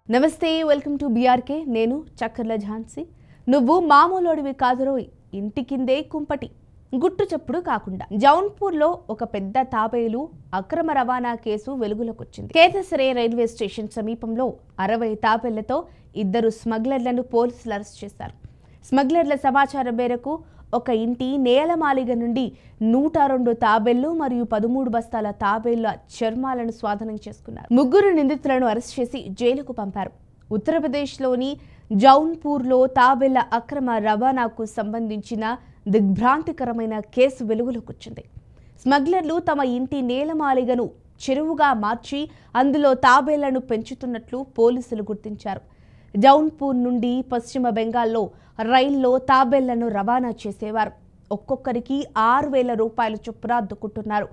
నమస్తే welcome to BRK నేను చక్కర్ల ఝాన్సీ నువ్వు మామూలోడివి కాదురోయ్ ఇంటి కిందే కుంపటి గుట్టు చెప్పుడు కాకుండా జౌన్పూర్లో ఒక పెద్ద తాబేలు అక్రమ రవాణా కేసు వెలుగులోకొచ్చింది. కేతసరే రైల్వే స్టేషన్ సమీపంలో 60 తాబేళ్లతో 2 స్మగ్లర్లను పోలీసులు అరెస్ట్ చేశారు. స్మగ్లర్ల సమాచారం మేరకు ఒక ఇంటి నేలమాలిగ నుండి 102 తాబేళ్లు మరియు 13 బస్తాల తాబేళ్ల చర్మాలను స్వాధీనం చేసుకున్నారు. 3 నిందితులను అరెస్ట్ చేసి జైలుకు పంపారు. ఉత్తరప్రదేశ్లోని జౌన్పూర్లో తాబేళ్ల అక్రమ రవాణాకు సంబంధించిన దిగ్భ్రాంతికరమైన కేసు వెలుగులోకొచ్చింది. స్మగ్లర్లు తమ ఇంటి నేలమాలిగను చెరువుగా మార్చి అందులో తాబేళ్లను పెంచుతున్నట్లు పోలీసులు గుర్తించారు. జౌన్పూర్ నుండి పశ్చిమ బెంగాల్లో రైల్లో తాబేళ్లను రవాణా చేసేవారు. ఒక్కొక్కరికి 6,000 రూపాయల చొప్పున అద్దుకుంటున్నారు.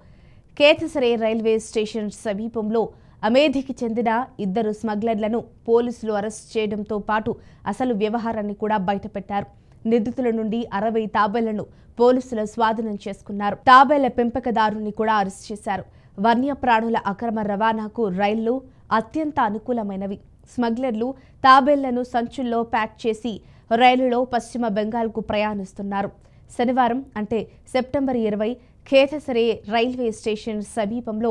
కేతసరే రైల్వే స్టేషన్ సమీపంలో అమేధికి చెందిన 2 స్మగ్లర్లను పోలీసులు అరెస్ట్ చేయడంతో పాటు అసలు వ్యవహారాన్ని కూడా బయటపెట్టారు. నిందితుల నుండి 60 తాబేళ్లను పోలీసులు స్వాధీనం చేసుకున్నారు. తాబేళ్ల పెంపకదారుని కూడా అరెస్ట్ చేశారు. వన్యప్రాణుల అక్రమ రవాణాకు రైళ్లు అత్యంత అనుకూలమైనవి. స్మగ్లర్లు తాబేళ్లను సంచుల్లో ప్యాక్ చేసి రైలులో పశ్చిమ బెంగాల్కు ప్రయాణిస్తున్నారు. శనివారం అంటే సెప్టెంబర్ 20 కేతసరే రైల్వే స్టేషన్ సమీపంలో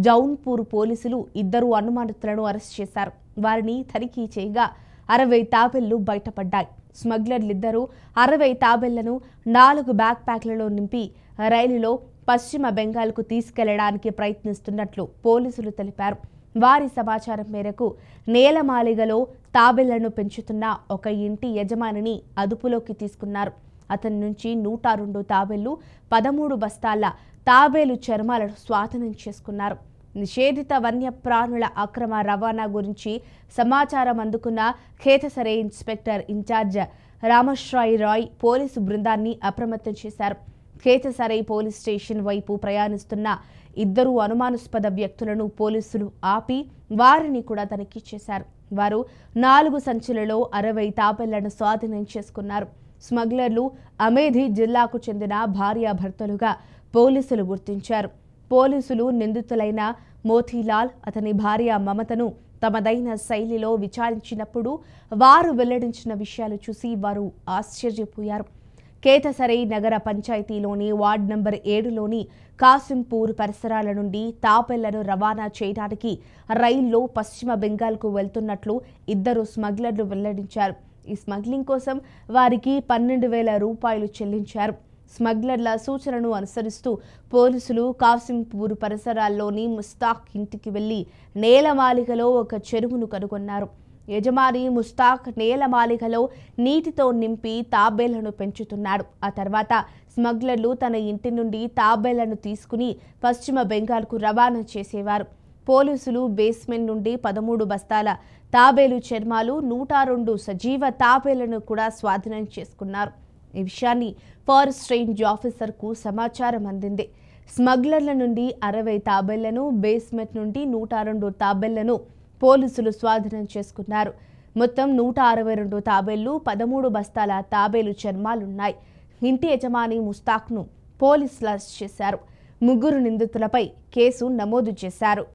జౌన్పూర్ పోలీసులు 2 అనుమానితులను అరెస్ట్ చేశారు. వారిని తనిఖీ చేయగా 60 తాబేళ్లు బయటపడ్డాయి. స్మగ్లర్లిద్దరూ 60 తాబేళ్లను 4 బ్యాక్ ప్యాక్లలో నింపి రైలులో పశ్చిమ బెంగాల్కు తీసుకెళ్లడానికి ప్రయత్నిస్తున్నట్లు పోలీసులు తెలిపారు. వారి సమాచారం మేరకు నేలమాలిగలో తాబేళ్లను పెంచుతున్న ఒక ఇంటి యజమానిని అదుపులోకి తీసుకున్నారు. అతని నుంచి 102 తాబేళ్లు 13 బస్తాల తాబేలు చర్మాలను స్వాధీనం చేసుకున్నారు. నిషేధిత వన్యప్రాణుల అక్రమ రవాణా గురించి సమాచారం అందుకున్న కేతసరే ఇన్స్పెక్టర్ ఇన్ఛార్జ్ రామశ్రాయ్ రాయ్ పోలీసు బృందాన్ని అప్రమత్తం చేశారు. కేతసరే పోలీస్ స్టేషన్ వైపు ప్రయాణిస్తున్న 2 అనుమానాస్పద వ్యక్తులను పోలీసులు ఆపి వారిని కూడా తనిఖీ చేశారు. వారు 4 సంచులలో 60 తాబేళ్లను స్వాధీనం చేసుకున్నారు. స్మగ్లర్లు అమేధి జిల్లాకు చెందిన భార్యాభర్తలుగా పోలీసులు గుర్తించారు. పోలీసులు నిందితులైన మోతీలాల్ అతని భార్య మమతను తమదైన శైలిలో విచారించినప్పుడు వారు వెల్లడించిన విషయాలు చూసి వారు ఆశ్చర్యపోయారు. కేతసరే నగర పంచాయతీలోని వార్డ్ నంబర్ 7లోని కాసింపూర్ పరిసరాల నుండి తాబేళ్లను రవాణా చేయడానికి రైల్లో పశ్చిమ బెంగాల్కు వెళ్తున్నట్లు 2 స్మగ్లర్లు వెల్లడించారు. ఈ స్మగ్లింగ్ కోసం వారికి 12,000 రూపాయలు చెల్లించారు. స్మగ్లర్ల సూచనను అనుసరిస్తూ పోలీసులు కాసింపూర్ పరిసరాల్లోని ముస్తాక్ ఇంటికి వెళ్లి నేలమాలిగలో ఒక చెరువును కనుగొన్నారు. యజమాని ముస్తాక్ నేలమాలిగలో నీటితో నింపి తాబేళ్లను పెంచుతున్నాడు. ఆ తర్వాత స్మగ్లర్లు తన ఇంటి నుండి తాబేళ్లను తీసుకుని పశ్చిమ బెంగాల్కు రవాణా చేసేవారు. పోలీసులు బేస్మెంట్ నుండి 13 బస్తాల తాబేలు చర్మాలు 102 సజీవ తాబేళ్లను కూడా స్వాధీనం చేసుకున్నారు. ఈ విషయాన్ని ఫారెస్ట్ రేంజ్ ఆఫీసర్కు సమాచారం అందింది. స్మగ్లర్ల నుండి 60 తాబేళ్లను బేస్మెంట్ నుండి 102 తాబేళ్లను పోలీసులు స్వాధీనం చేసుకున్నారు. మొత్తం 162 తాబేళ్లు 13 బస్తాల తాబేలు చర్మాలున్నాయి. ఇంటి యజమాని ముస్తాక్ను పోలీసులు అరెస్ట్ చేశారు. 3 నిందితులపై కేసు నమోదు చేశారు.